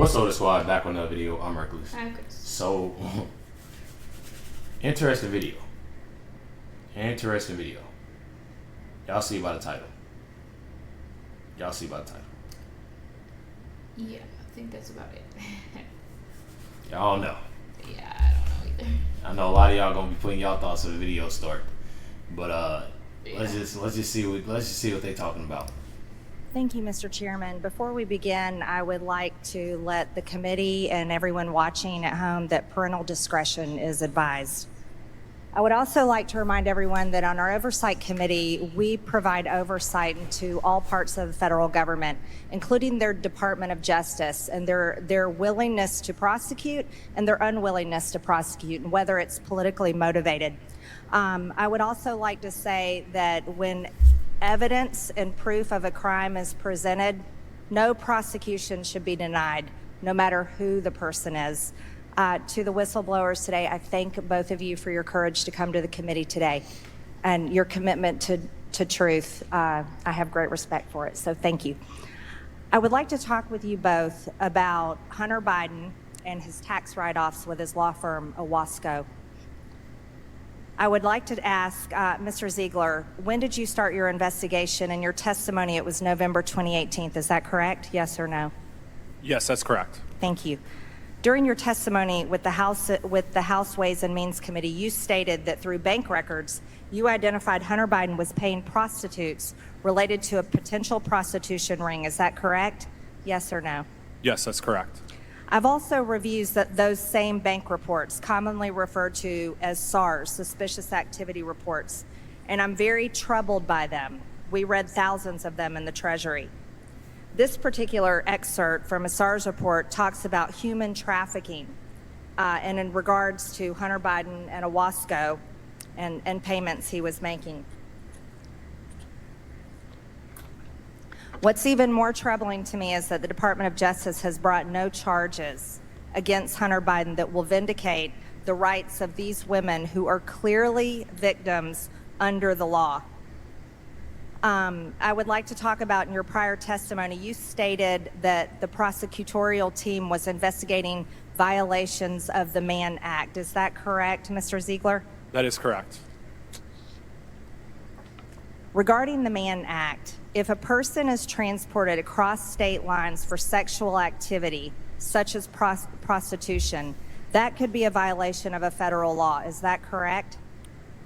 What's up, the squad? Back on another video. I'm Recklezz. I'm Chris. So, interesting video. Interesting video. Y'all see by the title. Y'all see by the title. Yeah, I think that's about it. Y'all know. Yeah, I don't know either. I know a lot of y'all gonna be putting y'all thoughts on the video start, but Yeah. let's just see what they talking about. Thank you, Mr. Chairman. Before we begin, I would like to let the committee and everyone watching at home that parental discretion is advised. I would also like to remind everyone that on our Oversight Committee, we provide oversight into all parts of the federal government, including their Department of Justice and their willingness to prosecute and their unwillingness to prosecute, and whether it's politically motivated. I would also like to say that when evidence and proof of a crime is presented, no prosecution should be denied, no matter who the person is. To the whistleblowers today, I thank both of you for your courage to come to the committee today and your commitment to truth. I have great respect for it, so thank you. I would like to talk with you both about Hunter Biden and his tax write-offs with his law firm, Owasco. I would like to ask Mr. Ziegler, when did you start your investigation? In your testimony, it was November 2018. Is that correct? Yes or no? Yes, that's correct. Thank you. During your testimony with the House Ways and Means Committee, you stated that through bank records, you identified Hunter Biden was paying prostitutes related to a potential prostitution ring. Is that correct? Yes or no? Yes, that's correct. I've also reviewed those same bank reports, commonly referred to as SARS, Suspicious Activity Reports, and I'm very troubled by them. We read thousands of them in the Treasury. This particular excerpt from a SARS report talks about human trafficking and in regards to Hunter Biden and Owasco and payments he was making. What's even more troubling to me is that the Department of Justice has brought no charges against Hunter Biden that will vindicate the rights of these women who are clearly victims under the law. I would like to talk about in your prior testimony, you stated that the prosecutorial team was investigating violations of the Mann Act. Is that correct, Mr. Ziegler? That is correct. Regarding the Mann Act, if a person is transported across state lines for sexual activity, such as prostitution, that could be a violation of a federal law. Is that correct?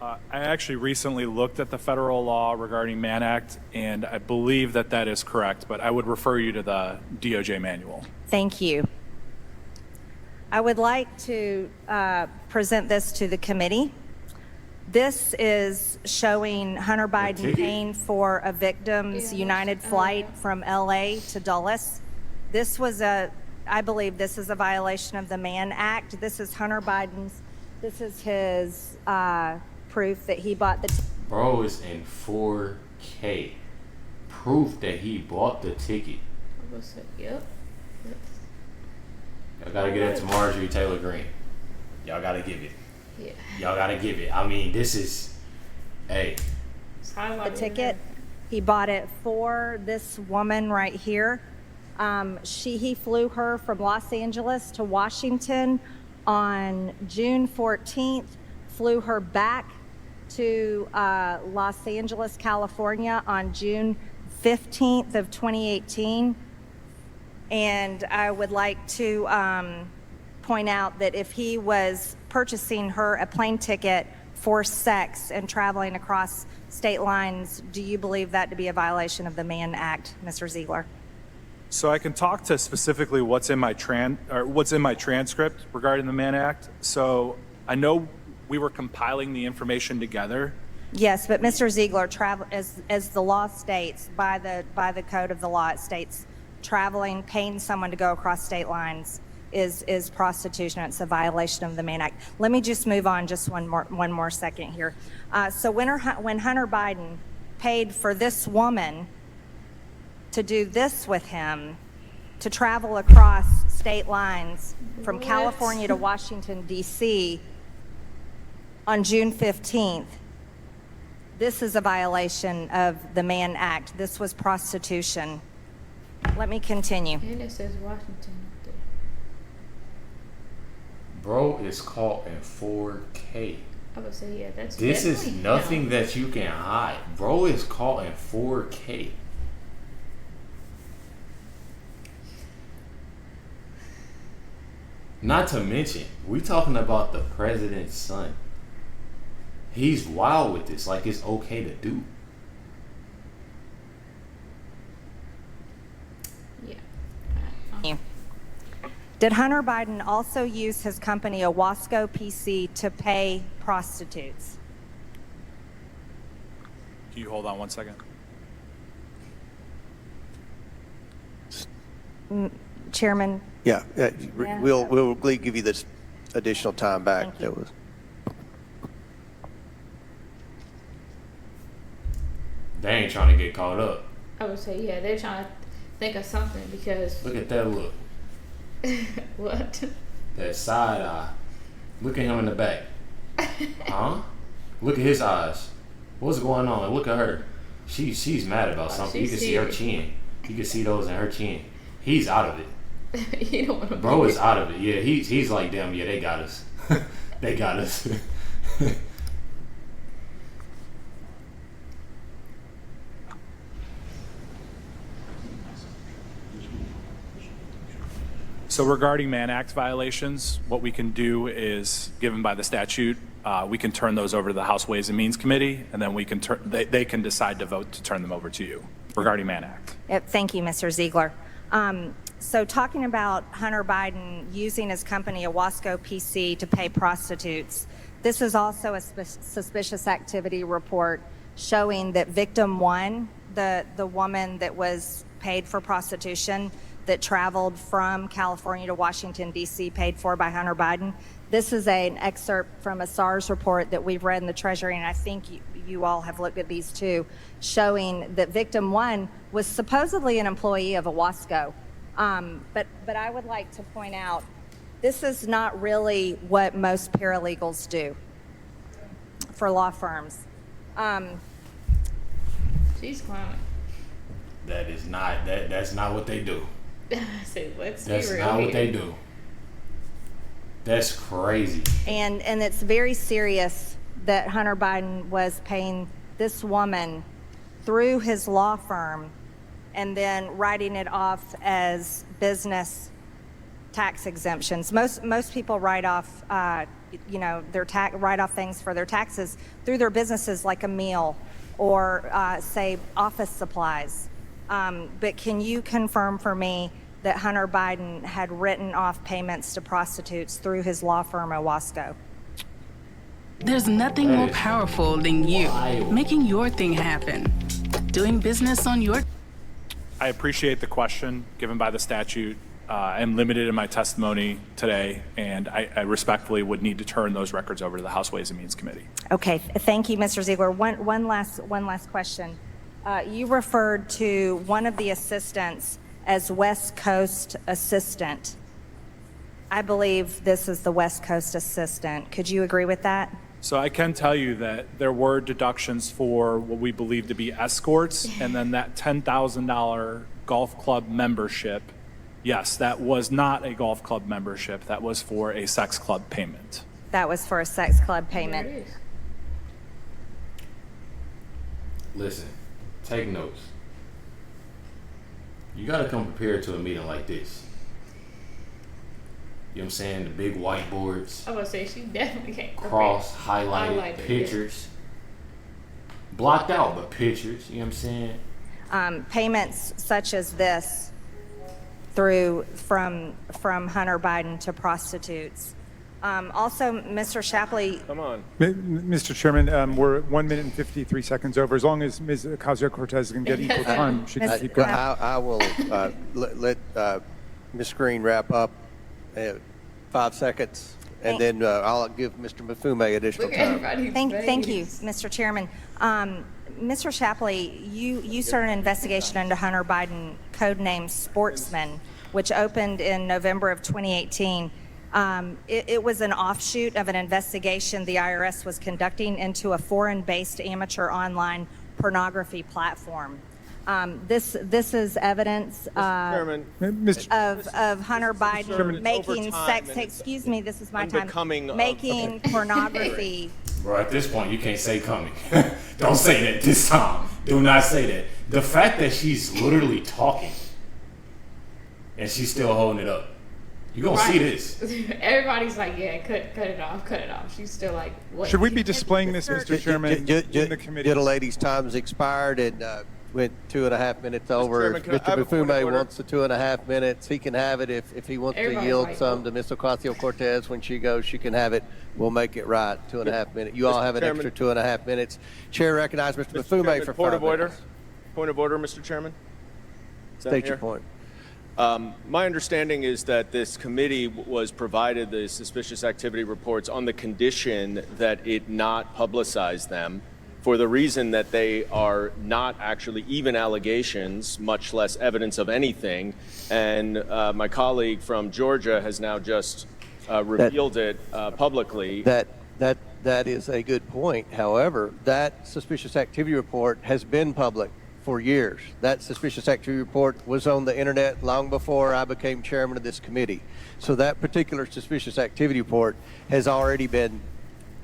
I actually recently looked at the federal law regarding Mann Act, and I believe that that is correct, but I would refer you to the DOJ manual. Thank you. I would like to present this to the committee. This is showing Hunter Biden paying for a victim's United flight from LA to Dulles. I believe this is a violation of the Mann Act. This is Hunter Biden's, this is his proof that he bought the Bro is in 4K. Proof that he bought the ticket. Yep. Y'all gotta get it to Marjorie Taylor Greene. Y'all gotta give it. Yeah. Y'all gotta give it. I mean, this is, hey. the ticket. He bought it for this woman right here. He flew her from Los Angeles to Washington on June 14th, flew her back to Los Angeles, California on June 15th of 2018. And I would like to point out that if he was purchasing her a plane ticket for sex and traveling across state lines, do you believe that to be a violation of the Mann Act, Mr. Ziegler? So I can talk to specifically what's in my transcript regarding the Mann Act. So I know we were compiling the information together. Yes, but Mr. Ziegler, as the law states, by the code of the law, it states traveling, paying someone to go across state lines is prostitution. It's a violation of the Mann Act. Let me just move on just one more second here. So when Hunter Biden paid for this woman to do this with him, to travel across state lines from California to Washington, D.C. on June 15th, this is a violation of the Mann Act. This was prostitution. Let me continue. And it says Washington up there. Bro is caught in 4K. I would say, yeah, that's This is definitely nothing him. that you can hide. Bro is caught in 4K. Not to mention, we talking about the president's son. He's wild with this, like it's okay to do. Yeah. You. Did Hunter Biden also use his company Owasco PC to pay prostitutes? Can you hold on 1 second? Chairman, Yeah, Yeah. we'll give you this additional time back. Thank you. That was. They ain't trying to get caught up. I would say, yeah, they're trying to think of something because Look at that look. what? That side eye. Look at him in the back. Huh? Look at his eyes. What's going on? Look at her. She's mad about something. You she's can see her serious. chin. You can see those in her chin. He's out of it. You don't want to. Bro is out of it. Yeah, he's like, damn, yeah, they got us. They got us. So regarding Mann Act violations, what we can do is, given by the statute, we can turn those over to the House Ways and Means Committee, and then we can they can decide to vote to turn them over to you regarding Mann Act. Thank you, Mr. Ziegler. So talking about Hunter Biden using his company Owasco PC to pay prostitutes, this is also a suspicious activity report showing that victim one, the woman that was paid for prostitution, that traveled from California to Washington, D.C., paid for by Hunter Biden. This is an excerpt from a SARS report that we've read in the Treasury, and I think you all have looked at these too, showing that victim one was supposedly an employee of Owasco. But I would like to point out, this is not really what most paralegals do for law firms. She's clowning. That's not what they do. I said, let's be That's real not here. what they do. That's crazy. And it's very serious that Hunter Biden was paying this woman through his law firm and then writing it off as business tax exemptions. Most people write off, their write off things for their taxes through their businesses, like a meal or say office supplies. But can you confirm for me that Hunter Biden had written off payments to prostitutes through his law firm Owasco? There's nothing That more is powerful than you wild. making your thing happen. Doing business on your I appreciate the question given by the statute. I'm limited in my testimony today, and I respectfully would need to turn those records over to the House Ways and Means Committee. Okay, thank you, Mr. Ziegler. One last question. You referred to one of the assistants as West Coast assistant. I believe this is the West Coast assistant. Could you agree with that? So I can tell you that there were deductions for what we believe to be escorts, and then that $10,000 golf club membership. Yes, that was not a golf club membership. That was for a sex club payment. That was for a sex club There payment. it is. Listen, take notes. You gotta come prepared to a meeting like this. You know what I'm saying? The big whiteboards, I would say she definitely can't. cross, highlighted, Highlighted, pictures. Blocked out, but pictures, you know what I'm saying? Payments such as this from Hunter Biden to prostitutes. Also, Mr. Shapley, Mr. Chairman, we're 1 minute and 53 seconds over. As long as Ms. Ocasio-Cortez can get equal time, she can keep going. I will let Ms. Greene wrap up 5 seconds, and then I'll give Mr. Mafume additional Look at time. everybody's thank you, face. Mr. Chairman. Mr. Shapley, you started an investigation into Hunter Biden, codenamed Sportsman, which opened in November of 2018. It was an offshoot of an investigation the IRS was conducting into a foreign-based amateur online pornography platform. This is evidence Chairman, of Hunter Biden Chairman, making over time, sex. and it's Excuse me, this is my time. unbecoming of- Making pornography. Bro, at this point, you can't say coming. Don't say that this time. Do not say that. The fact that she's literally talking and she's still holding it up. You're going to see this. Everybody's like, yeah, cut it off, cut it off. She's still like, what? Should we be displaying this, Mr. Chairman, in the committee? The lady's time's expired and went 2.5 minutes over. Chairman, If can I Mr. have a point of Bufume order? wants the 2.5 minutes, he can have it. If he wants to Everybody's yield like, some oh. to Ms. Ocasio-Cortez when she goes, she can have it. We'll make it right. 2.5 minutes. You all have an Chairman. extra 2.5 minutes. Chair recognizes Mr. Mr. Bufume Chairman, for point 5 of order. minutes. Point of order, Mr. Chairman. Is that State your here? point. My understanding is that this committee was provided the suspicious activity reports on the condition that it not publicize them for the reason that they are not actually even allegations, much less evidence of anything. And my colleague from Georgia has now just revealed it publicly. That is a good point. However, that suspicious activity report has been public for years. That suspicious activity report was on the internet long before I became chairman of this committee. So that particular suspicious activity report has already been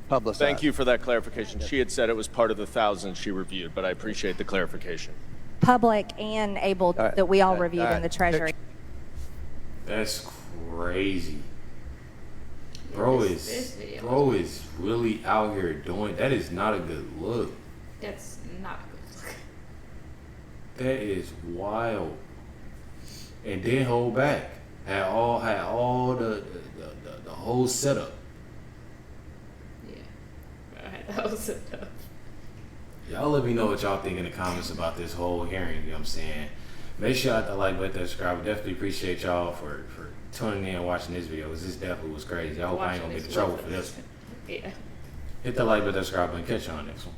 publicized. Thank you for that clarification. She had said it was part of the thousands she reviewed, but I appreciate the clarification. Public and able right. that we all All right. reviewed All in the right. Treasury. That's crazy. Bro This video. is really out here doing, that is not a good look. That's not good. That is wild. And then hold back. Had all the whole setup. Yeah. That was it. Y'all let me know what y'all think in the comments about this whole hearing, you know what I'm saying? Make sure y'all like, button, subscribe. We definitely appreciate y'all for tuning in and watching this video, because this definitely was crazy. I hope I ain't gonna get in trouble for this one. Yeah. Hit the like button, subscribe button. Catch y'all on the next one.